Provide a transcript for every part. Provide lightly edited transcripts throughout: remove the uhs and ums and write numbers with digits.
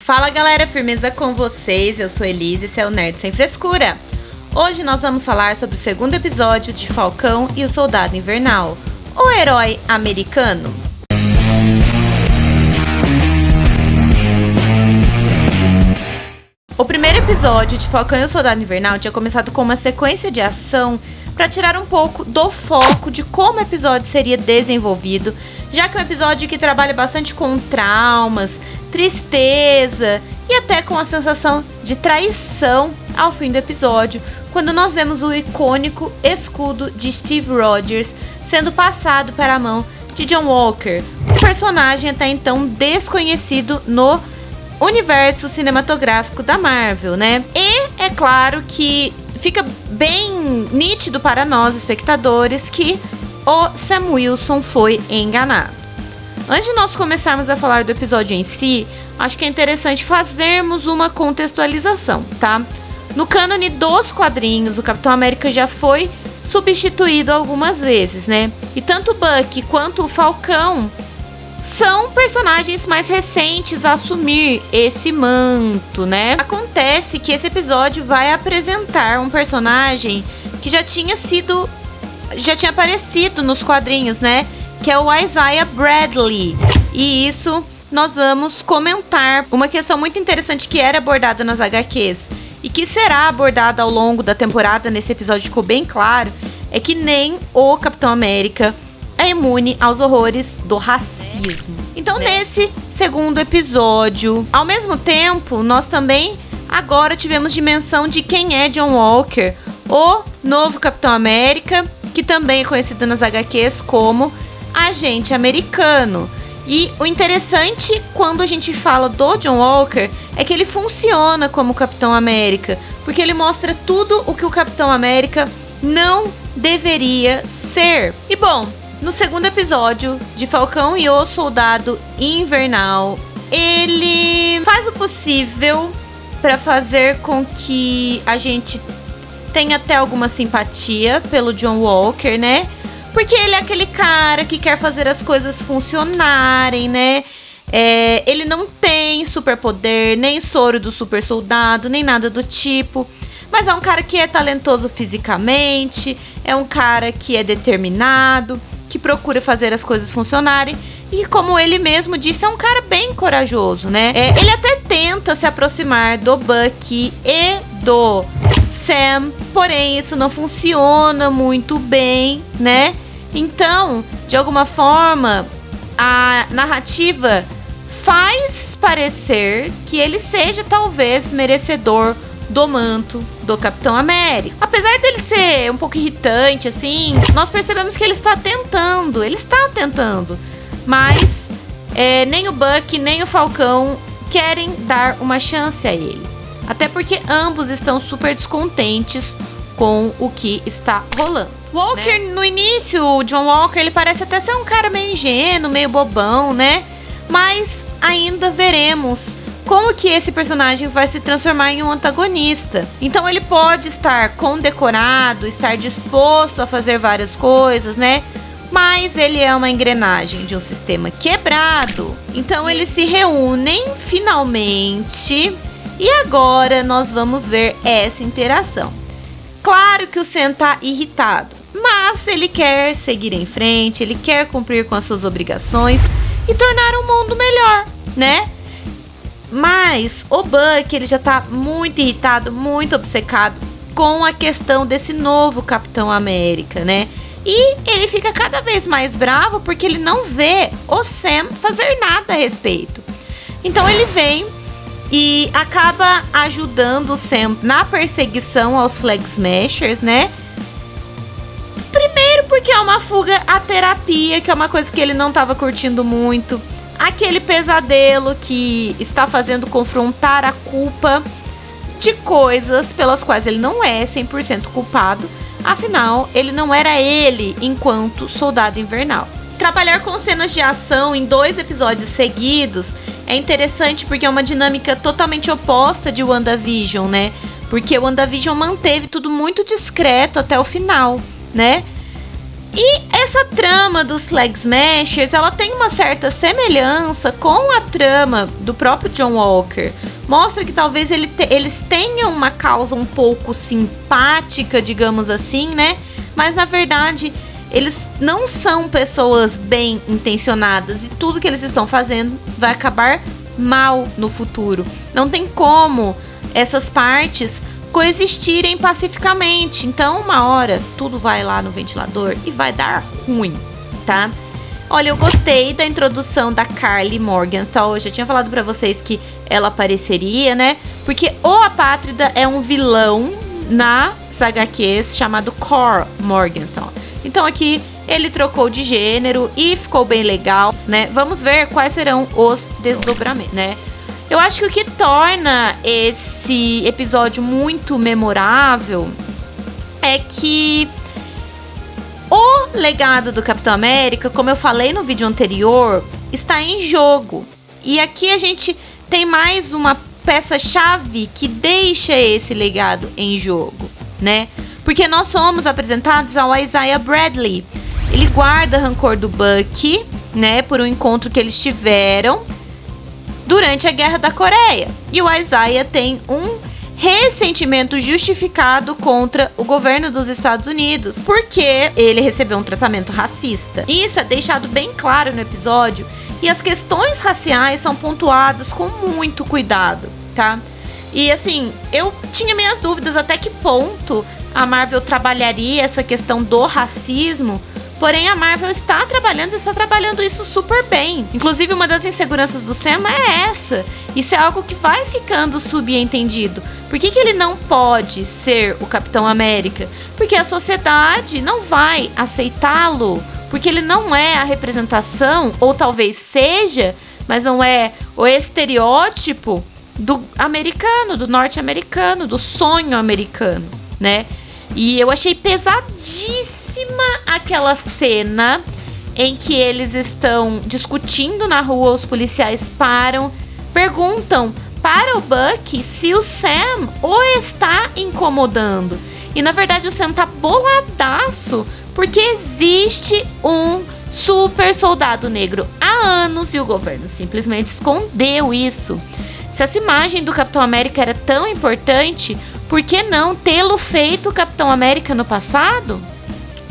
Fala galera, firmeza com vocês? Eu sou Elise e esse é o Nerd Sem Frescura. Hoje nós vamos falar sobre o segundo episódio de Falcão e o Soldado Invernal, o herói americano. O primeiro episódio de Falcão e o Soldado Invernal tinha começado com uma sequência de ação para tirar um pouco do foco de como o episódio seria desenvolvido, já que é um episódio que trabalha bastante com traumas, tristeza e até com a sensação de traição ao fim do episódio, quando nós vemos o icônico escudo de Steve Rogers sendo passado para a mão de John Walker, um personagem até então desconhecido no universo cinematográfico da Marvel, né? E é claro que fica bem nítido para nós, espectadores, que o Sam Wilson foi enganado. Antes de nós começarmos a falar do episódio em si, acho que é interessante fazermos uma contextualização, tá? No cânone dos quadrinhos, o Capitão América já foi substituído algumas vezes, né? E tanto o Bucky quanto o Falcão são personagens mais recentes a assumir esse manto, né? Acontece que esse episódio vai apresentar um personagem que já tinha aparecido nos quadrinhos, né? Que é o Isaiah Bradley. E isso nós vamos comentar. Uma questão muito interessante que era abordada nas HQs e que será abordada ao longo da temporada, nesse episódio ficou bem claro, é que nem o Capitão América é imune aos horrores do racismo. Então, nesse segundo episódio, ao mesmo tempo, nós também agora tivemos dimensão de quem é John Walker, o novo Capitão América, que também é conhecido nas HQs como agente americano. E o interessante quando a gente fala do John Walker é que ele funciona como Capitão América, porque ele mostra tudo o que o Capitão América não deveria ser. E bom, no segundo episódio de Falcão e o Soldado Invernal, ele faz o possível para fazer com que a gente tenha até alguma simpatia pelo John Walker, né? Porque ele é aquele cara que quer fazer as coisas funcionarem, né? Ele não tem superpoder, nem soro do super soldado, nem nada do tipo. Mas é um cara que é talentoso fisicamente, é um cara que é determinado, que procura fazer as coisas funcionarem. E como ele mesmo disse, é um cara bem corajoso, né? Ele até tenta se aproximar do Bucky e do Sam, porém isso não funciona muito bem, né? Então, de alguma forma, a narrativa faz parecer que ele seja talvez merecedor do manto do Capitão América. Apesar dele ser um pouco irritante, assim, nós percebemos que ele está tentando, mas nem o Bucky nem o Falcão querem dar uma chance a ele. Até porque ambos estão super descontentes com o que está rolando. Walker, né? No início, o John Walker, ele parece até ser um cara meio ingênuo, meio bobão, né? Mas ainda veremos como que esse personagem vai se transformar em um antagonista. Então ele pode estar condecorado, estar disposto a fazer várias coisas, né? Mas ele é uma engrenagem de um sistema quebrado. Então eles se reúnem finalmente. E agora nós vamos ver essa interação. Claro que o Sam tá irritado, mas ele quer seguir em frente, ele quer cumprir com as suas obrigações e tornar o mundo melhor, né? Mas o Bucky, ele já tá muito irritado, muito obcecado com a questão desse novo Capitão América, né? E ele fica cada vez mais bravo porque ele não vê o Sam fazer nada a respeito. Então ele vem e acaba ajudando o Sam na perseguição aos Flag Smashers, né? Primeiro porque é uma fuga à terapia, que é uma coisa que ele não estava curtindo muito. Aquele pesadelo que está fazendo confrontar a culpa de coisas pelas quais ele não é 100% culpado. Afinal, ele não era ele enquanto Soldado Invernal. Trabalhar com cenas de ação em 2 episódios seguidos é interessante porque é uma dinâmica totalmente oposta de WandaVision, né? Porque o WandaVision manteve tudo muito discreto até o final, né? E essa trama dos Flag Smashers, ela tem uma certa semelhança com a trama do próprio John Walker. Mostra que talvez eles tenham uma causa um pouco simpática, digamos assim, né? Mas na verdade, eles não são pessoas bem intencionadas e tudo que eles estão fazendo vai acabar mal no futuro. Não tem como essas partes coexistirem pacificamente. Então, uma hora, tudo vai lá no ventilador e vai dar ruim, tá? Olha, eu gostei da introdução da Karli Morgenthau. Eu já tinha falado pra vocês que ela apareceria, né? Porque o Apátrida é um vilão nas HQs chamado Cor Morgenthau. Então aqui ele trocou de gênero e ficou bem legal, né? Vamos ver quais serão os desdobramentos, né? Eu acho que o que torna esse episódio muito memorável é que o legado do Capitão América, como eu falei no vídeo anterior, está em jogo. E aqui a gente tem mais uma peça-chave que deixa esse legado em jogo, né? Porque nós somos apresentados ao Isaiah Bradley. Ele guarda rancor do Bucky, né? Por um encontro que eles tiveram durante a Guerra da Coreia. E o Isaiah tem um ressentimento justificado contra o governo dos Estados Unidos, porque ele recebeu um tratamento racista. Isso é deixado bem claro no episódio, e as questões raciais são pontuadas com muito cuidado, tá? E assim, eu tinha minhas dúvidas até que ponto a Marvel trabalharia essa questão do racismo. Porém, a Marvel está trabalhando isso super bem. Inclusive, uma das inseguranças do Sam é essa. Isso é algo que vai ficando subentendido. Por que ele não pode ser o Capitão América? Porque a sociedade não vai aceitá-lo. Porque ele não é a representação, ou talvez seja, mas não é o estereótipo do americano, do norte-americano, do sonho americano, né? E eu achei pesadíssimo aquela cena em que eles estão discutindo na rua, os policiais param, perguntam para o Bucky se o Sam o está incomodando. E na verdade o Sam tá boladaço, porque existe um super soldado negro há anos e o governo simplesmente escondeu isso. Se essa imagem do Capitão América era tão importante, por que não tê-lo feito Capitão América no passado?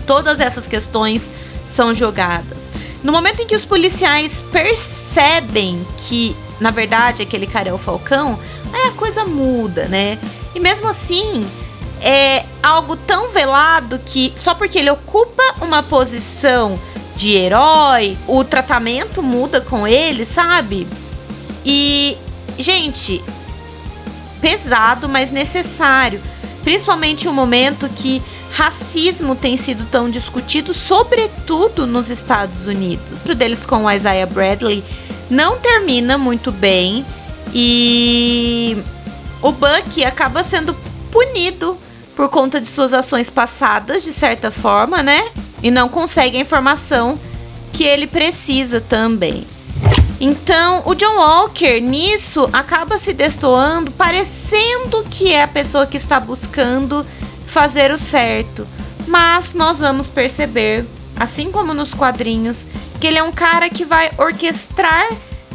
Todas essas questões são jogadas. No momento em que os policiais percebem que, na verdade, aquele cara é o Falcão, aí a coisa muda, né? E mesmo assim, é algo tão velado que só porque ele ocupa uma posição de herói, o tratamento muda com ele, sabe? E, gente, pesado, mas necessário. Principalmente um momento que racismo tem sido tão discutido, sobretudo nos Estados Unidos. O deles com o Isaiah Bradley não termina muito bem e o Bucky acaba sendo punido por conta de suas ações passadas, de certa forma, né? E não consegue a informação que ele precisa também. Então, o John Walker, nisso, acaba se destoando, parecendo que é a pessoa que está buscando fazer o certo. Mas nós vamos perceber, assim como nos quadrinhos, que ele é um cara que vai orquestrar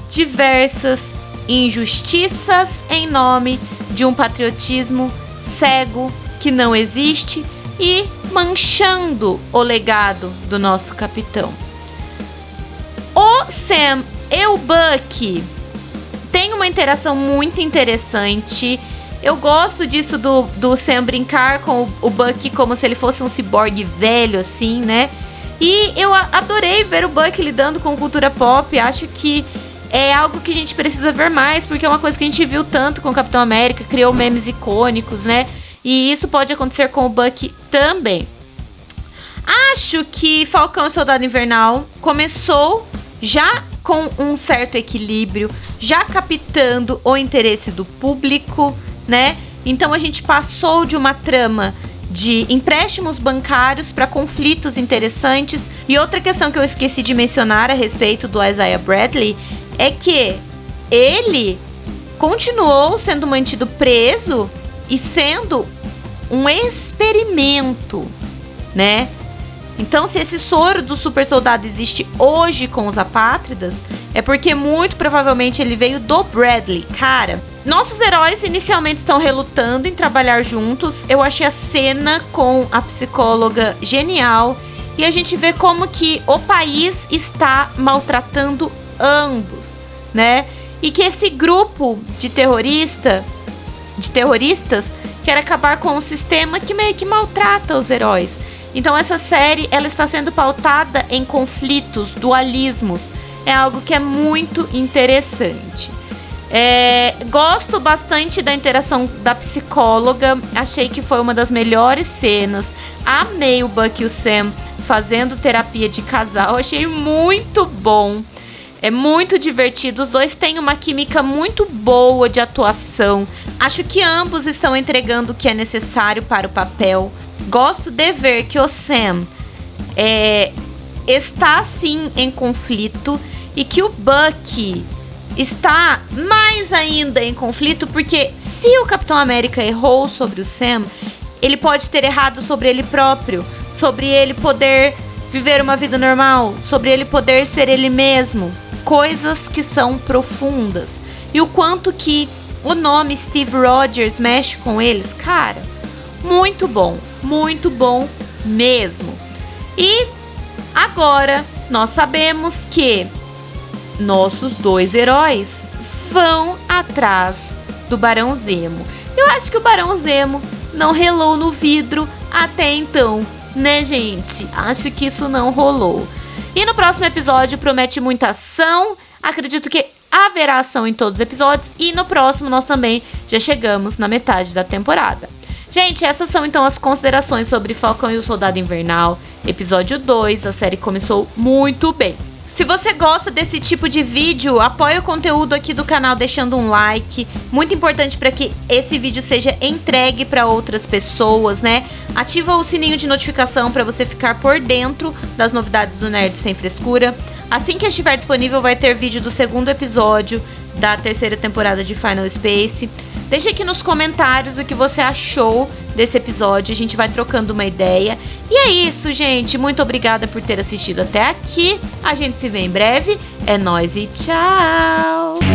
diversas injustiças em nome de um patriotismo cego que não existe e manchando o legado do nosso capitão. O Sam e o Bucky tem uma interação muito interessante. Eu gosto disso do Sam brincar com o Bucky como se ele fosse um ciborgue velho, assim, né? E eu adorei ver o Bucky lidando com cultura pop. Acho que é algo que a gente precisa ver mais, porque é uma coisa que a gente viu tanto com o Capitão América, criou memes icônicos, né? E isso pode acontecer com o Bucky também. Acho que Falcão e Soldado Invernal começou já com um certo equilíbrio, já captando o interesse do público, né? Então a gente passou de uma trama de empréstimos bancários para conflitos interessantes. E outra questão que eu esqueci de mencionar a respeito do Isaiah Bradley é que ele continuou sendo mantido preso e sendo um experimento, né? Então, se esse soro do super soldado existe hoje com os apátridas, é porque muito provavelmente ele veio do Bradley. Cara, nossos heróis inicialmente estão relutando em trabalhar juntos. Eu achei a cena com a psicóloga genial. E a gente vê como que o país está maltratando ambos, né? E que esse grupo de terroristas quer acabar com um sistema que meio que maltrata os heróis. Então essa série, ela está sendo pautada em conflitos, dualismos. É algo que é muito interessante. Gosto bastante da interação da psicóloga. Achei que foi uma das melhores cenas. Amei o Bucky e o Sam fazendo terapia de casal. Achei muito bom. É muito divertido. Os dois têm uma química muito boa de atuação. Acho que ambos estão entregando o que é necessário para o papel. Gosto de ver que o Sam está sim em conflito e que o Bucky está mais ainda em conflito, porque se o Capitão América errou sobre o Sam, ele pode ter errado sobre ele próprio, sobre ele poder viver uma vida normal, sobre ele poder ser ele mesmo. Coisas que são profundas. E o quanto que o nome Steve Rogers mexe com eles, cara, muito bom mesmo. E agora nós sabemos que nossos dois heróis vão atrás do Barão Zemo. Eu acho que o Barão Zemo não relou no vidro até então, né, gente? Acho que isso não rolou. E no próximo episódio promete muita ação. Acredito que haverá ação em todos os episódios. E no próximo nós também já chegamos na metade da temporada. Gente, essas são então as considerações sobre Falcão e o Soldado Invernal. Episódio 2, a série começou muito bem. Se você gosta desse tipo de vídeo, apoie o conteúdo aqui do canal deixando um like. Muito importante para que esse vídeo seja entregue para outras pessoas, né? Ativa o sininho de notificação para você ficar por dentro das novidades do Nerd Sem Frescura. Assim que estiver disponível, vai ter vídeo do segundo episódio da terceira temporada de Final Space. Deixa aqui nos comentários o que você achou desse episódio. A gente vai trocando uma ideia. E é isso, gente. Muito obrigada por ter assistido até aqui. A gente se vê em breve. É nóis e tchau!